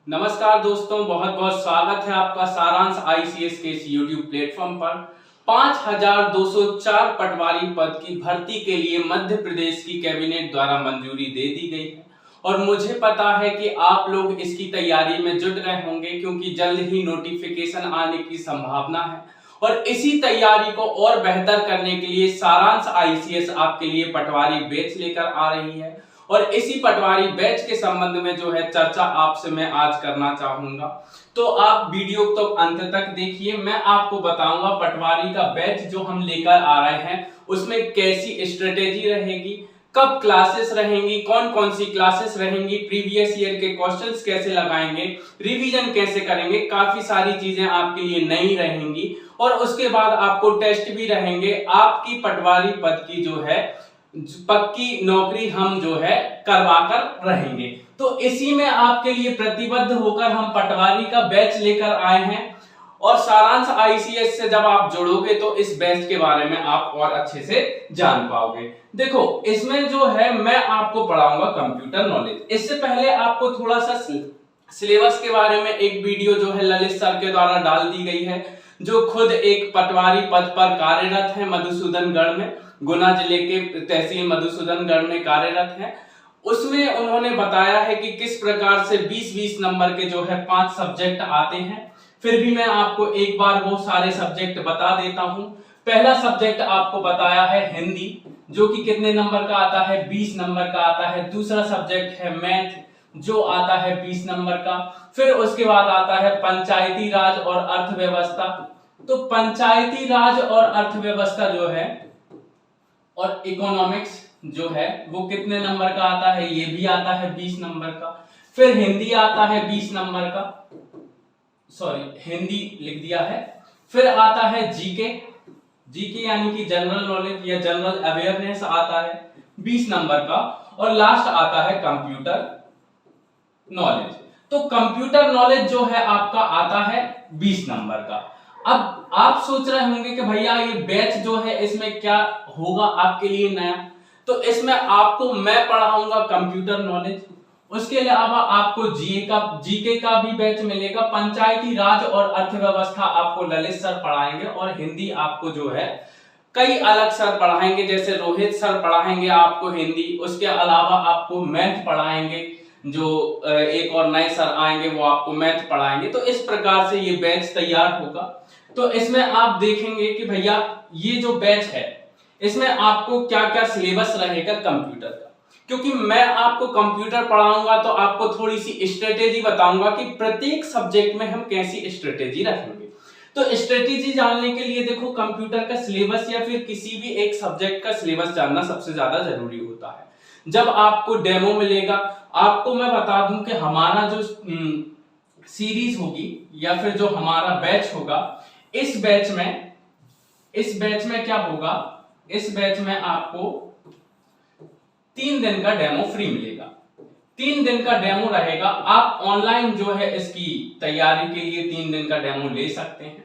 नमस्कार दोस्तों, बहुत बहुत स्वागत है आपका सारांश आईसीएस के इस यूट्यूब प्लेटफॉर्म पर। 5204 पटवारी पद की भर्ती के लिए मध्य प्रदेश की कैबिनेट द्वारा मंजूरी दे दी गई है और मुझे पता है कि आप लोग इसकी तैयारी में जुट गए होंगे क्योंकि जल्द ही नोटिफिकेशन आने की संभावना है। और इसी तैयारी को और बेहतर करने के लिए सारांश आईसीएस आपके लिए पटवारी बैच लेकर आ रही है और इसी पटवारी बैच के संबंध में जो है चर्चा आपसे मैं आज करना चाहूंगा। तो आप वीडियो तो अंत तक देखिए। मैं आपको बताऊंगा पटवारी का बैच जो हम लेकर आ रहे हैं उसमें कैसी स्ट्रेटेजी रहेगी, कब क्लासेस रहेंगी, कौन कौन सी क्लासेस रहेंगी, प्रीवियस ईयर के क्वेश्चंस कैसे लगाएंगे, रिवीजन कैसे करेंगे, काफी सारी चीजें आपके लिए नई रहेंगी। और उसके बाद आपको टेस्ट भी रहेंगे। आपकी पटवारी पद की जो है पक्की नौकरी हम जो है करवाकर रहेंगे। तो इसी में आपके लिए प्रतिबद्ध होकर हम पटवारी का बैच लेकर आए हैं और सारांश आईसीएस से जब आप जुड़ोगे तो इस बैच के बारे में आप और अच्छे से जान पाओगे। देखो, इसमें जो है मैं आपको पढ़ाऊंगा कंप्यूटर नॉलेज। इससे पहले आपको थोड़ा सा सिलेबस के बारे में एक वीडियो जो है ललित सर के द्वारा डाल दी गई है, जो खुद एक पटवारी पद पर कार्यरत है मधुसूदनगढ़ में, गुना जिले के तहसील मधुसूदनगढ़ में कार्यरत है। उसमें उन्होंने बताया है कि किस प्रकार से 20-20 नंबर के जो है 5 सब्जेक्ट आते हैं। फिर भी मैं आपको एक बार वो सारे सब्जेक्ट बता देता हूं। पहला सब्जेक्ट आपको बताया है हिंदी, जो कि कितने नंबर का आता है, 20 नंबर का आता है। दूसरा सब्जेक्ट है मैथ, जो आता है 20 नंबर का। फिर उसके बाद आता है पंचायती राज और अर्थव्यवस्था। तो पंचायती राज और अर्थव्यवस्था जो है और इकोनॉमिक्स जो है वो कितने नंबर का आता है, ये भी आता है 20 नंबर का। फिर हिंदी आता है 20 नंबर का, सॉरी हिंदी लिख दिया है। फिर आता है जीके, जीके यानी कि जनरल नॉलेज या जनरल अवेयरनेस आता है 20 नंबर का। और लास्ट आता है कंप्यूटर नॉलेज। तो कंप्यूटर नॉलेज जो है आपका आता है 20 नंबर का। अब आप सोच रहे होंगे कि भैया ये बैच जो है इसमें क्या होगा आपके लिए नया। तो इसमें आपको मैं पढ़ाऊंगा कंप्यूटर नॉलेज, उसके अलावा आपको जीके का भी बैच मिलेगा। पंचायती राज और अर्थव्यवस्था आपको ललित सर पढ़ाएंगे और हिंदी आपको जो है कई अलग सर पढ़ाएंगे, जैसे रोहित सर पढ़ाएंगे आपको हिंदी। उसके अलावा आपको मैथ पढ़ाएंगे, जो एक और नए सर आएंगे वो आपको मैथ पढ़ाएंगे। तो इस प्रकार से ये बैच तैयार होगा। तो इसमें आप देखेंगे कि भैया ये जो बैच है इसमें आपको क्या क्या सिलेबस रहेगा कंप्यूटर का, क्योंकि मैं आपको कंप्यूटर पढ़ाऊंगा तो आपको थोड़ी सी स्ट्रेटेजी बताऊंगा कि प्रत्येक सब्जेक्ट में हम कैसी स्ट्रेटेजी रखेंगे। तो स्ट्रेटेजी जानने के लिए देखो, कंप्यूटर का सिलेबस या फिर किसी भी एक सब्जेक्ट का सिलेबस जानना सबसे ज्यादा जरूरी होता है। जब आपको डेमो मिलेगा, आपको मैं बता दूं कि हमारा जो सीरीज होगी या फिर जो हमारा बैच होगा, इस बैच में क्या होगा, इस बैच में आपको 3 दिन का डेमो फ्री मिलेगा। 3 दिन का डेमो रहेगा। आप ऑनलाइन जो है इसकी तैयारी के लिए 3 दिन का डेमो ले सकते हैं।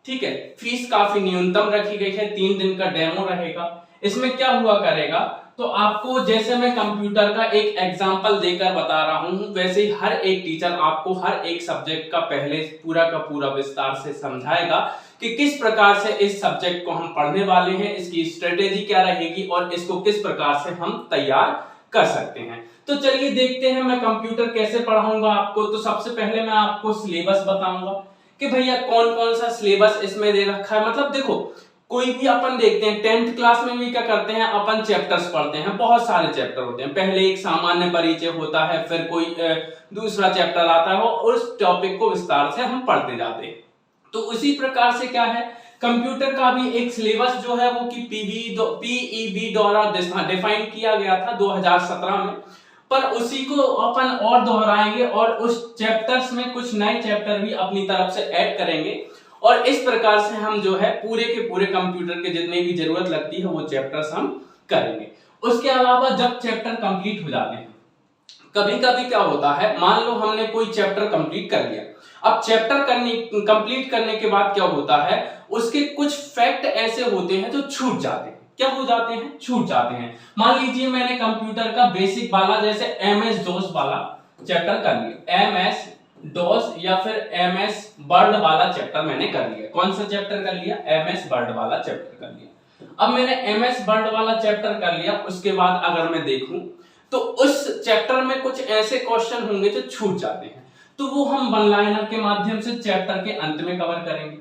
ठीक है, फीस काफी न्यूनतम रखी गई है, 3 दिन का डेमो रहेगा। इसमें क्या हुआ करेगा, तो आपको जैसे मैं कंप्यूटर का एक एग्जांपल देकर बता रहा हूं, वैसे ही हर एक टीचर आपको हर एक सब्जेक्ट का पहले पूरा का पूरा विस्तार से समझाएगा कि किस प्रकार से इस सब्जेक्ट को हम पढ़ने वाले हैं, इसकी स्ट्रेटेजी क्या रहेगी और इसको किस प्रकार से हम तैयार कर सकते हैं। तो चलिए देखते हैं मैं कंप्यूटर कैसे पढ़ाऊंगा आपको। तो सबसे पहले मैं आपको सिलेबस बताऊंगा कि भैया कौन कौन सा सिलेबस इसमें दे रखा है। मतलब देखो, कोई भी अपन देखते हैं 10th क्लास में भी क्या करते हैं, अपन चैप्टर्स पढ़ते हैं, बहुत सारे चैप्टर होते हैं। पहले एक सामान्य परिचय होता है, फिर कोई दूसरा चैप्टर आता है, वो उस टॉपिक को विस्तार से हम पढ़ते जाते हैं। तो उसी प्रकार से क्या है, कंप्यूटर का भी एक सिलेबस जो है वो कि पीईबी द्वारा डिफाइन किया गया था 2017 में, पर उसी को अपन और दोहराएंगे और उस चैप्टर्स में कुछ नए चैप्टर भी अपनी तरफ से ऐड करेंगे और इस प्रकार से हम जो है पूरे के पूरे कंप्यूटर के जितने भी जरूरत लगती है वो चैप्टर्स हम करेंगे। उसके अलावा जब चैप्टर कंप्लीट हो जाते हैं, कभी कभी क्या होता है, मान लो हमने कोई चैप्टर कंप्लीट कर लिया। अब चैप्टर कंप्लीट करने के बाद क्या होता है, उसके कुछ फैक्ट ऐसे होते हैं जो छूट जाते हैं। क्या हो जाते हैं, छूट जाते हैं। मान लीजिए मैंने कंप्यूटर का बेसिक वाला जैसे MS DOS वाला चैप्टर कर लिया, MS डॉस या फिर एमएस वर्ड वाला चैप्टर मैंने कर लिया। कौन सा चैप्टर कर लिया? एमएस वर्ड वाला चैप्टर कर लिया। अब मैंने एमएस वर्ड वाला चैप्टर कर लिया, उसके बाद अगर मैं देखूं तो उस चैप्टर में कुछ ऐसे क्वेश्चन होंगे जो छूट जाते हैं, तो वो हम वन लाइनर के माध्यम से चैप्टर के अंत में कवर करेंगे।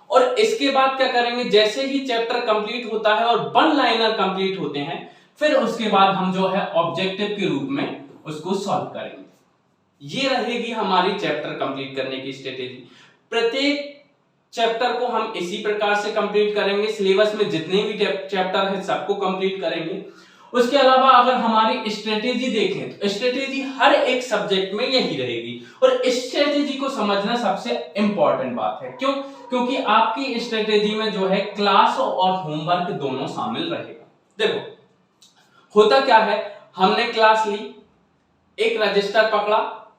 और इसके बाद क्या करेंगे, जैसे ही चैप्टर कंप्लीट होता है और वन लाइनर कंप्लीट होते हैं, फिर उसके बाद हम जो है ऑब्जेक्टिव के रूप में उसको सॉल्व करेंगे। ये रहेगी हमारी चैप्टर कंप्लीट करने की स्ट्रेटेजी। प्रत्येक चैप्टर को हम इसी प्रकार से कंप्लीट करेंगे, सिलेबस में जितने भी चैप्टर है सबको कंप्लीट करेंगे। उसके अलावा अगर हमारी स्ट्रेटेजी देखें तो स्ट्रेटेजी हर एक सब्जेक्ट में यही रहेगी, और इस स्ट्रेटेजी को समझना सबसे इंपॉर्टेंट बात है। क्यों? क्योंकि आपकी स्ट्रेटेजी में जो है क्लास और होमवर्क दोनों शामिल रहेगा। देखो होता क्या है, हमने क्लास ली, एक रजिस्टर पकड़ा,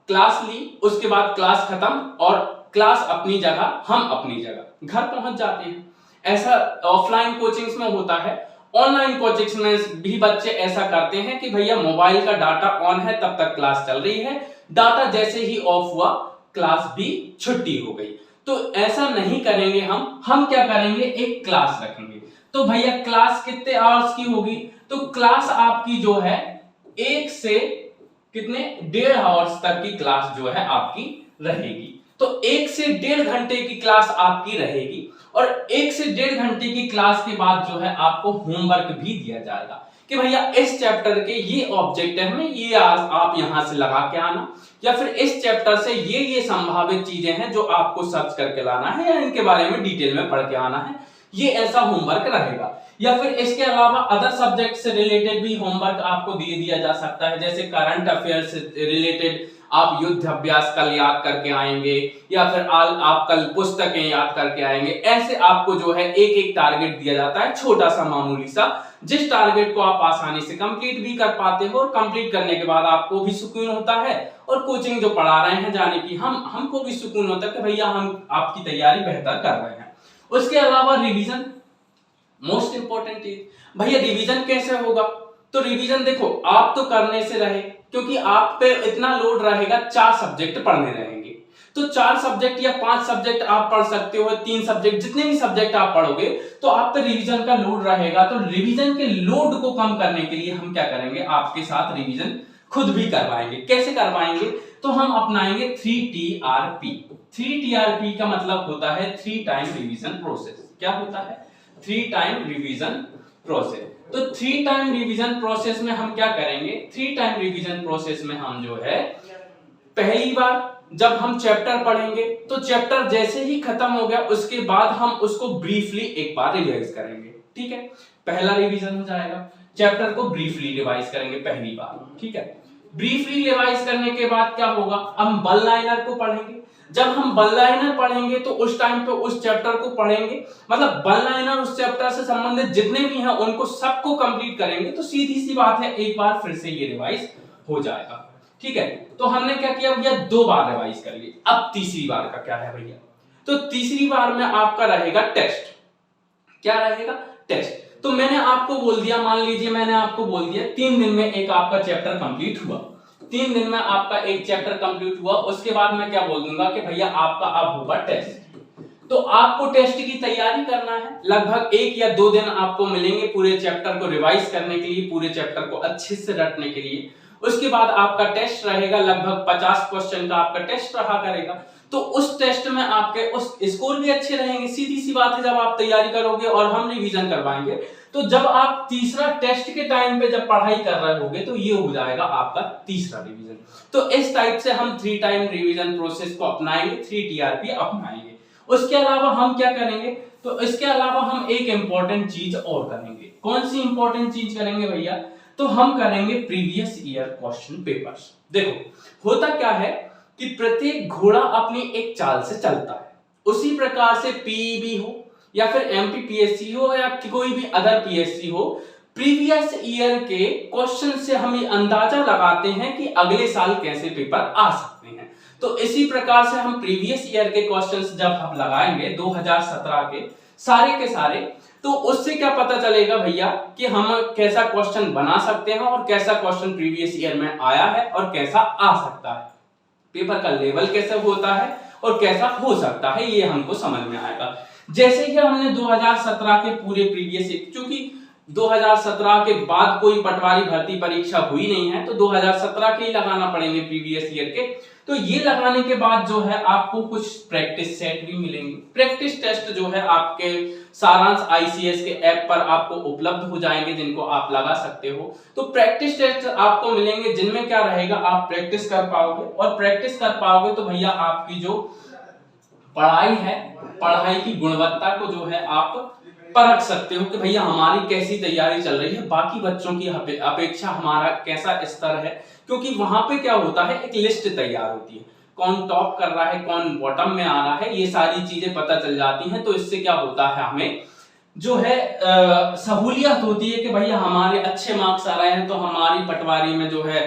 क्लास ली, उसके बाद क्लास खत्म और क्लास अपनी जगह, हम अपनी जगह घर पहुंच जाते हैं। ऐसा ऑफलाइन कोचिंग्स में होता है। ऑनलाइन कोचिंग्स में भी बच्चे ऐसा करते हैं कि भैया मोबाइल का डाटा ऑन है, तब तक क्लास चल रही है, डाटा जैसे ही ऑफ हुआ क्लास भी छुट्टी हो गई। तो ऐसा नहीं करेंगे हम क्या करेंगे, एक क्लास रखेंगे। तो भैया क्लास कितने आवर्स की होगी? तो क्लास आपकी जो है 1 से कितने 1.5 आवर्स तक की क्लास जो है आपकी रहेगी। तो 1 से 1.5 घंटे की क्लास आपकी रहेगी, और 1 से 1.5 घंटे की क्लास के बाद जो है आपको होमवर्क भी दिया जाएगा कि भैया इस चैप्टर के ये ऑब्जेक्टिव में ये आप यहां से लगा के आना, या फिर इस चैप्टर से ये संभावित चीजें हैं जो आपको सर्च करके लाना है, या इनके बारे में डिटेल में पढ़ के आना है। ये ऐसा होमवर्क रहेगा। या फिर इसके अलावा अदर सब्जेक्ट से रिलेटेड भी होमवर्क आपको दे दिया जा सकता है, जैसे करंट अफेयर से रिलेटेड आप युद्ध अभ्यास कल याद करके आएंगे, या फिर आप कल पुस्तकें याद करके आएंगे। ऐसे आपको जो है एक एक टारगेट दिया जाता है, छोटा सा मामूली सा, जिस टारगेट को आप आसानी से कंप्लीट भी कर पाते हो, और कंप्लीट करने के बाद आपको भी सुकून होता है, और कोचिंग जो पढ़ा रहे हैं जाने की हमको भी सुकून होता है कि भैया हम आपकी तैयारी बेहतर कर रहे हैं। उसके अलावा रिवीजन मोस्ट इंपॉर्टेंट चीज। भैया रिवीजन कैसे होगा? तो रिवीजन देखो आप तो करने से रहे, क्योंकि आप पे इतना लोड रहेगा, 4 सब्जेक्ट पढ़ने रहेंगे। तो 4 सब्जेक्ट या 5 सब्जेक्ट आप पढ़ सकते हो, 3 सब्जेक्ट, जितने भी सब्जेक्ट आप पढ़ोगे तो आप पे रिवीजन का लोड रहेगा। तो रिवीजन के लोड को कम करने के लिए हम क्या करेंगे, आपके साथ रिवीजन खुद भी करवाएंगे। कैसे करवाएंगे? तो हम अपनाएंगे 3TRP। 3TRP का मतलब होता है 3 टाइम रिवीजन प्रोसेस। क्या होता है? 3 टाइम रिवीजन प्रोसेस। तो 3 टाइम रिवीजन प्रोसेस में हम क्या करेंगे, 3 टाइम रिवीजन प्रोसेस में हम जो है पहली बार जब हम चैप्टर पढ़ेंगे तो चैप्टर जैसे ही खत्म हो गया उसके बाद हम उसको ब्रीफली एक बार रिवाइज करेंगे। ठीक है, पहला रिवीजन हो जाएगा। चैप्टर को ब्रीफली रिवाइज करेंगे पहली बार। ठीक है, ब्रीफली रिवाइज करने के बाद क्या होगा, हम वन लाइनर को पढ़ेंगे। जब हम वन लाइनर पढ़ेंगे तो उस टाइम पे उस चैप्टर को पढ़ेंगे, मतलब वन लाइनर उस चैप्टर से संबंधित जितने भी हैं उनको सबको कंप्लीट करेंगे। तो सीधी सी बात है, एक बार फिर से ये रिवाइज हो जाएगा। ठीक है, तो हमने क्या किया भैया, 2 बार रिवाइज कर लिए। अब तीसरी बार का क्या है भैया, तो तीसरी बार में आपका रहेगा टेस्ट। क्या रहेगा? टेस्ट। तो मैंने आपको बोल दिया, मान लीजिए मैंने आपको बोल दिया 3 दिन में एक आपका चैप्टर कंप्लीट हुआ, 3 दिन में आपका एक चैप्टर कंप्लीट हुआ। उसके बाद मैं क्या बोल दूंगा कि भैया आपका अब होगा टेस्ट। तो आपको टेस्ट की तैयारी करना है। लगभग 1 या 2 दिन आपको मिलेंगे पूरे चैप्टर को रिवाइज करने के लिए, पूरे चैप्टर को अच्छे से रटने के लिए। उसके बाद आपका टेस्ट रहेगा, लगभग 50 क्वेश्चन का आपका टेस्ट रहा करेगा। तो उस टेस्ट में आपके उस स्कोर भी अच्छे रहेंगे। सीधी सी बात है, जब आप तैयारी करोगे और हम रिवीजन करवाएंगे तो जब आप तीसरा टेस्ट के टाइम पे जब पढ़ाई कर रहे होगे तो ये हो जाएगा आपका तीसरा रिवीजन। तो इस टाइप से हम 3 टाइम रिवीजन प्रोसेस को अपनाएंगे, 3TRP अपनाएंगे। उसके अलावा हम क्या करेंगे, तो इसके अलावा हम एक इंपॉर्टेंट चीज और करेंगे। कौन सी इंपॉर्टेंट चीज करेंगे भैया, तो हम करेंगे प्रीवियस ईयर क्वेश्चन पेपर्स। देखो होता क्या है कि प्रत्येक घोड़ा अपनी एक चाल से चलता है, उसी प्रकार से पीईबी हो या फिर एमपीपीएससी हो या कोई भी अदर पीएससी हो, प्रीवियस ईयर के क्वेश्चन से हम अंदाजा लगाते हैं कि अगले साल कैसे पेपर आ सकते हैं। तो इसी प्रकार से हम प्रीवियस ईयर के क्वेश्चंस जब हम लगाएंगे 2017 के सारे, तो उससे क्या पता चलेगा भैया कि हम कैसा क्वेश्चन बना सकते हैं और कैसा क्वेश्चन प्रीवियस ईयर में आया है और कैसा आ सकता है। पेपर का लेवल कैसे होता है और कैसा हो सकता है, ये हमको समझ में आएगा। जैसे कि हमने 2017 के पूरे प्रीवियस, क्योंकि 2017 के बाद कोई पटवारी भर्ती परीक्षा हुई नहीं है, तो 2017 के ही लगाना पड़ेंगे प्रीवियस ईयर के। तो ये लगाने के बाद जो है आपको कुछ प्रैक्टिस सेट भी मिलेंगे। प्रैक्टिस टेस्ट जो है आपके सारांश आईसीएस के ऐप पर आपको उपलब्ध हो जाएंगे, जिनको आप लगा सकते हो। तो प्रैक्टिस टेस्ट आपको मिलेंगे, जिनमें क्या रहेगा, आप प्रैक्टिस कर पाओगे, और प्रैक्टिस कर पाओगे तो भैया आपकी जो पढ़ाई है, पढ़ाई की गुणवत्ता को जो है आप परख सकते हो कि भैया हमारी कैसी तैयारी चल रही है, बाकी बच्चों की अपेक्षा हमारा कैसा स्तर है। क्योंकि वहां पे क्या होता है, एक लिस्ट तैयार होती है, कौन टॉप कर रहा है, कौन बॉटम में आ रहा है, ये सारी चीजें पता चल जाती हैं। तो इससे क्या होता है, हमें जो है सहूलियत होती है कि भैया हमारे अच्छे मार्क्स आ रहे हैं, तो हमारी पटवारी में जो है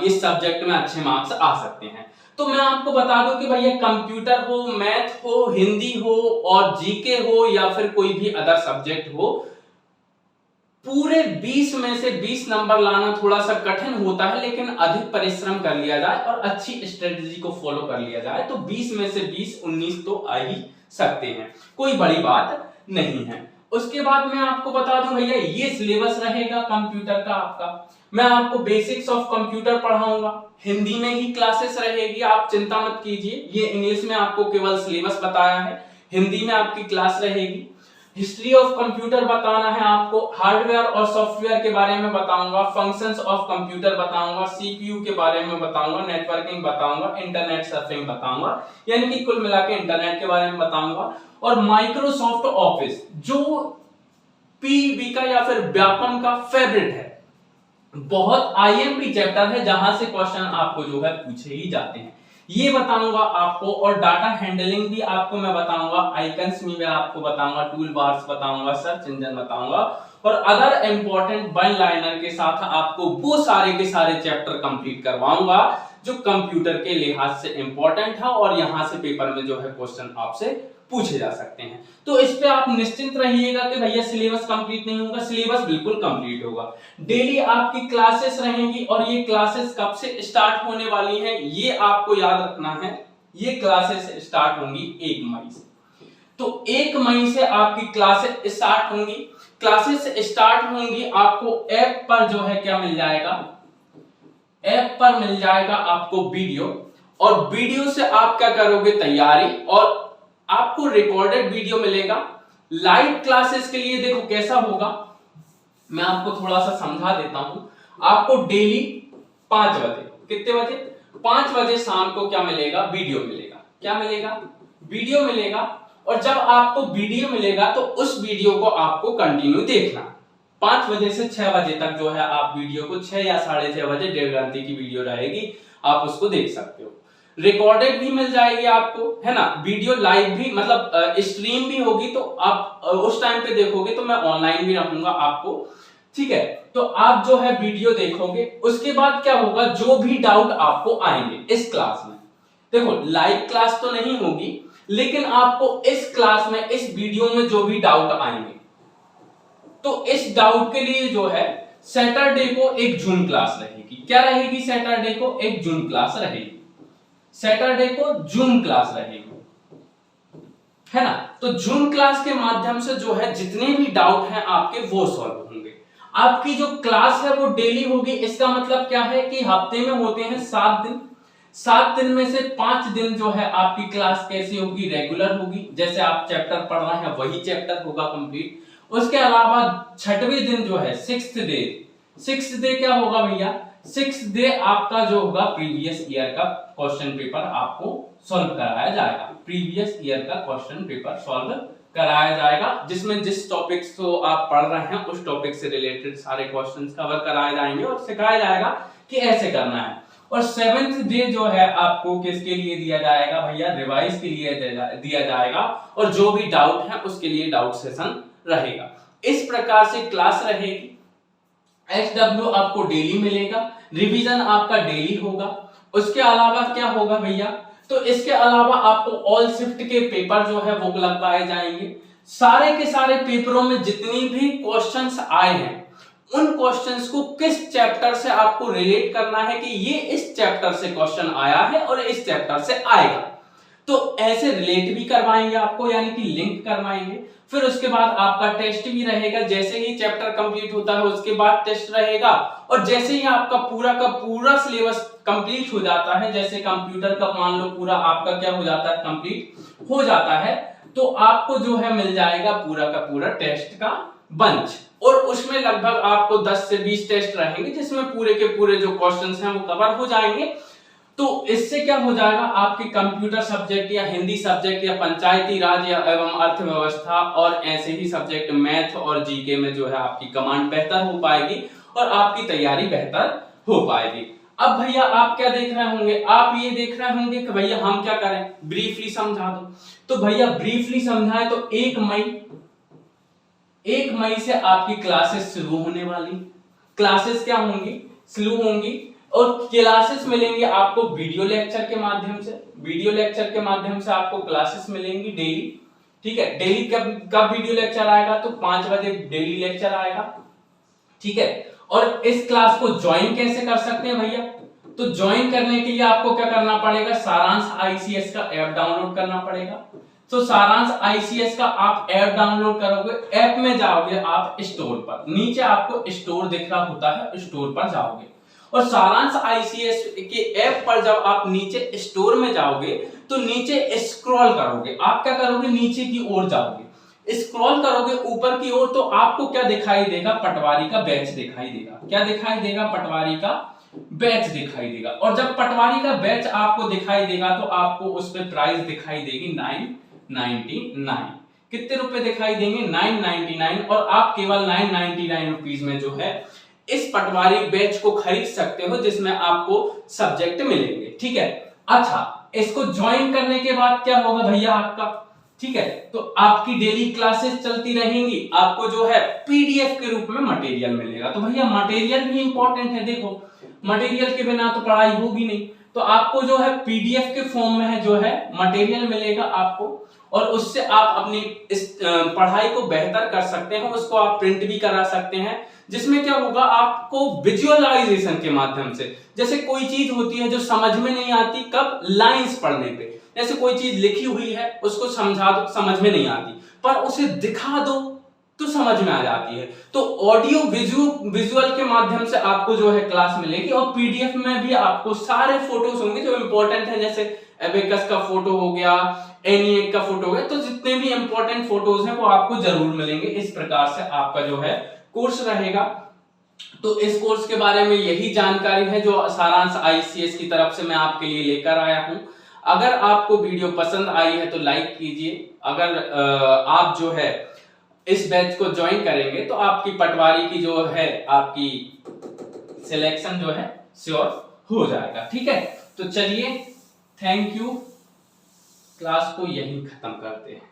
इस सब्जेक्ट में अच्छे मार्क्स आ सकते हैं। तो मैं आपको बता दूं कि भैया कंप्यूटर हो, मैथ हो, हिंदी हो और जीके हो, या फिर कोई भी अदर सब्जेक्ट हो, पूरे 20 में से 20 नंबर लाना थोड़ा सा कठिन होता है, लेकिन अधिक परिश्रम कर लिया जाए और अच्छी स्ट्रेटजी को फॉलो कर लिया जाए तो 20 में से 20 19 तो आ ही सकते हैं, कोई बड़ी बात नहीं है। उसके बाद मैं आपको बता दूं भैया, ये सिलेबस रहेगा कंप्यूटर का आपका। मैं आपको बेसिक्स ऑफ कंप्यूटर पढ़ाऊंगा, हिंदी में ही क्लासेस रहेगी, आप चिंता मत कीजिए। ये इंग्लिश में आपको केवल सिलेबस बताया है, हिंदी में आपकी क्लास रहेगी। हिस्ट्री ऑफ कंप्यूटर बताना है आपको, हार्डवेयर और सॉफ्टवेयर के बारे में बताऊंगा, फंक्शंस ऑफ कंप्यूटर बताऊंगा, सीपीयू के बारे में बताऊंगा, नेटवर्किंग बताऊंगा, इंटरनेट सर्फिंग बताऊंगा, यानी कि कुल मिला के इंटरनेट के बारे में बताऊंगा। और माइक्रोसॉफ्ट ऑफिस जो पीईबी का या फिर व्यापम का फेवरेट है, बहुत आईएमपी चैप्टर है, जहां से क्वेश्चन आपको जो है पूछे ही जाते हैं, ये बताऊंगा आपको। और डाटा हैंडलिंग भी आपको मैं बताऊंगा, आइकन्स भी मैं आपको बताऊंगा, टूल बार्स बताऊंगा, सर्च इंजन बताऊंगा, और अदर इंपॉर्टेंट वन लाइनर के साथ आपको वो सारे के सारे चैप्टर कंप्लीट करवाऊंगा जो कंप्यूटर के लिहाज से इंपॉर्टेंट है और यहां से पेपर में जो है क्वेश्चन आपसे पूछे जा सकते हैं। तो इस पे आप निश्चिंत रहिएगा कि भैया सिलेबस कंप्लीट नहीं होगा, सिलेबस बिल्कुल कंप्लीट होगा। डेली आपकी क्लासेस रहेंगी, और ये क्लासेस कब से स्टार्ट होने वाली हैं ये आपको याद रखना है। ये क्लासेस स्टार्ट होंगी 1 मई से। तो 1 मई से आपकी क्लासेस स्टार्ट होंगी। क्लासेस स्टार्ट होंगी, आपको ऐप पर जो है क्या मिल जाएगा, ऐप पर मिल जाएगा आपको वीडियो, और वीडियो से आप क्या करोगे, तैयारी, और आपको रिकॉर्डेड वीडियो मिलेगा। लाइव क्लासेस के लिए देखो कैसा होगा, मैं आपको थोड़ा सा समझा देता हूं। आपको डेली 5 बजे, कितने बजे, 5 बजे शाम को क्या मिलेगा, वीडियो मिलेगा। क्या मिलेगा, वीडियो मिलेगा। और जब आपको वीडियो मिलेगा तो उस वीडियो को आपको कंटिन्यू देखना। 5 बजे से 6 बजे तक जो है आप वीडियो को, 6 या 6:30 बजे, 1.5 घंटे की वीडियो रहेगी, आप उसको देख सकते हो। रिकॉर्डेड भी मिल जाएगी आपको, है ना, वीडियो लाइव भी, मतलब स्ट्रीम भी होगी, तो आप उस टाइम पे देखोगे, तो मैं ऑनलाइन भी रहूंगा आपको, ठीक है। तो आप जो है वीडियो देखोगे, उसके बाद क्या होगा, जो भी डाउट आपको आएंगे इस क्लास में, देखो लाइव क्लास तो नहीं होगी, लेकिन आपको इस क्लास में, इस वीडियो में जो भी डाउट आएंगे, तो इस डाउट के लिए जो है सैटरडे को एक जूम क्लास रहेगी। क्या रहेगी, सैटरडे को एक जूम क्लास रहेगी, सैटरडे को जूम क्लास रहेगी, है ना। तो जूम क्लास के माध्यम से जो है जितने भी डाउट हैं आपके वो सॉल्व होंगे। आपकी जो क्लास है वो डेली होगी। इसका मतलब क्या है कि हफ्ते में होते हैं 7 दिन, 7 दिन में से 5 दिन जो है आपकी क्लास कैसी होगी, रेगुलर होगी, जैसे आप चैप्टर पढ़ रहे हैं वही चैप्टर होगा कंप्लीट। उसके अलावा 6वें दिन जो है 6th डे क्या होगा भैया, 6th डे आपका जो होगा प्रीवियस ईयर का क्वेश्चन पेपर आपको सॉल्व कराया जाएगा। प्रीवियस ईयर का क्वेश्चन पेपर सॉल्व कराया जाएगा, जिसमें जिस टॉपिक्स को आप पढ़ रहे हैं उस टॉपिक से रिलेटेड सारे क्वेश्चन्स कवर कराए जाएंगे और सिखाया जाएगा कि ऐसे करना है। और 7th डे जो है आपको किसके लिए दिया जाएगा भैया, रिवाइज के लिए दिया जाएगा, और जो भी डाउट है उसके लिए डाउट सेशन रहेगा। इस प्रकार से क्लास रहेगी। एचडब्ल्यू आपको डेली मिलेगा, रिवीजन आपका डेली होगा। उसके अलावा क्या होगा भैया, तो इसके अलावा आपको ऑल शिफ्ट के पेपर जो है वो लगवाए जाएंगे। सारे के सारे पेपरों में जितनी भी क्वेश्चंस आए हैं उन क्वेश्चंस को किस चैप्टर से आपको रिलेट करना है कि ये इस चैप्टर से क्वेश्चन आया है और इस चैप्टर से आएगा। तो ऐसे रिलेट भी करवाएंगे आपको, यानी कि लिंक करवाएंगे। फिर उसके बाद आपका टेस्ट भी रहेगा, जैसे ही चैप्टर कंप्लीट होता है उसके बाद टेस्ट रहेगा। और जैसे ही आपका पूरा का पूरा सिलेबस कंप्लीट हो जाता है, जैसे कंप्यूटर का मान लो पूरा आपका क्या हो जाता है, कंप्लीट हो जाता है, तो आपको जो है मिल जाएगा पूरा का पूरा टेस्ट का बंच। और उसमें लगभग आपको 10 से 20 टेस्ट रहेंगे, जिसमें पूरे के पूरे जो क्वेश्चंस हैं वो कवर हो जाएंगे। तो इससे क्या हो जाएगा, आपके कंप्यूटर सब्जेक्ट या हिंदी सब्जेक्ट या पंचायती राज या एवं अर्थव्यवस्था और ऐसे ही सब्जेक्ट मैथ और जीके में जो है आपकी कमांड बेहतर हो पाएगी और आपकी तैयारी बेहतर हो पाएगी। अब भैया आप क्या देख रहे होंगे, आप ये देख रहे होंगे कि भैया हम क्या करें, ब्रीफली समझा दो। तो भैया ब्रीफली समझाएं तो 1 मई से आपकी क्लासेस शुरू होने वाली। क्लासेस क्या होंगी, शुरू होंगी, और क्लासेस मिलेंगी आपको वीडियो लेक्चर के माध्यम से। वीडियो लेक्चर के माध्यम से आपको क्लासेस मिलेंगी डेली। ठीक है, डेली कब वीडियो लेक्चर आएगा, तो 5 बजे डेली लेक्चर आएगा। ठीक है, और इस क्लास को ज्वाइन कैसे कर सकते हैं भैया, तो ज्वाइन करने के लिए आपको क्या करना पड़ेगा, सारांश आईसीएस का ऐप डाउनलोड करना पड़ेगा। तो सारांश आईसीएस का आप ऐप डाउनलोड करोगे, ऐप में जाओगे आप स्टोर पर, नीचे आपको स्टोर दिख रहा होता है, स्टोर पर जाओगे और सारांश आईसीएस के ऐप पर जब आप नीचे स्टोर में जाओगे तो नीचे स्क्रॉल करोगे, आप क्या करोगे, नीचे की ओर जाओगे, स्क्रॉल करोगे ऊपर की ओर, तो आपको क्या दिखाई देगा, पटवारी का बैच दिखाई देगा। क्या दिखाई देगा, पटवारी का बैच दिखाई देगा। और जब पटवारी का बैच आपको दिखाई देगा तो आपको उस पर प्राइस दिखाई देगी 999। कितने रुपए दिखाई देंगे, 999। और आप केवल 999 रुपीज में जो है इस पटवारी बैच को खरीद सकते हो, जिसमें आपको सब्जेक्ट मिलेंगे। ठीक है, अच्छा इसको ज्वाइन करने के बाद क्या होगा भैया आपका, ठीक है, तो आपकी डेली क्लासेस चलती रहेंगी, आपको जो है पीडीएफ के रूप में मटेरियल मिलेगा। तो भैया मटेरियल भी इंपॉर्टेंट है, देखो मटेरियल के बिना तो पढ़ाई होगी नहीं, तो आपको जो है पीडीएफ के फॉर्म में है जो है मटेरियल मिलेगा आपको, और उससे आप अपनी इस पढ़ाई को बेहतर कर सकते हैं। उसको आप प्रिंट भी करा सकते हैं, जिसमें क्या होगा, आपको विजुअलाइजेशन के माध्यम से, जैसे कोई चीज होती है जो समझ में नहीं आती, कब, लाइंस पढ़ने पे, जैसे कोई चीज लिखी हुई है उसको समझा दो, समझ में नहीं आती, पर उसे दिखा दो तो समझ में आ जाती है। तो ऑडियो विजुअल के माध्यम से आपको जो है क्लास मिलेगी, और पीडीएफ में भी आपको सारे फोटोज होंगे जो इंपॉर्टेंट है, जैसे एबेकस का फोटो हो गया, एनिएक का फोटो हो गया, तो जितने भी इंपॉर्टेंट फोटोज हैं वो आपको जरूर मिलेंगे। इस प्रकार से आपका जो है कोर्स रहेगा। तो इस कोर्स के बारे में यही जानकारी है जो सारांश आईसीएस की तरफ से मैं आपके लिए लेकर आया हूं। अगर आपको वीडियो पसंद आई है तो लाइक कीजिए। अगर आप जो है इस बैच को ज्वाइन करेंगे तो आपकी पटवारी की जो है आपकी सिलेक्शन जो है श्योर हो जाएगा। ठीक है, तो चलिए, थैंक यू, क्लास को यहीं खत्म करते हैं।